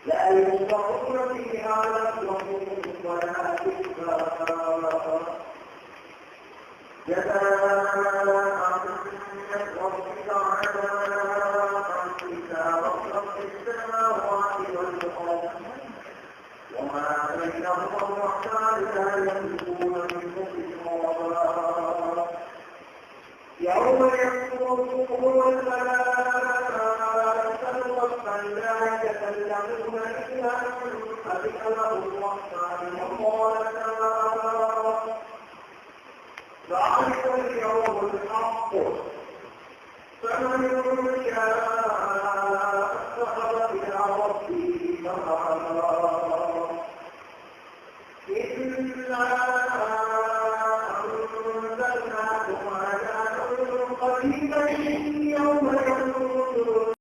لا ينظرون فيها لغو ولا كفار جزاء من ربك عطاء حسابا رب السماوات والأرض وما بينهما الرحمن لا يملكون منه خطابا يوم يكفر الملائكة وهم لا يتكلمون إلا من أذن له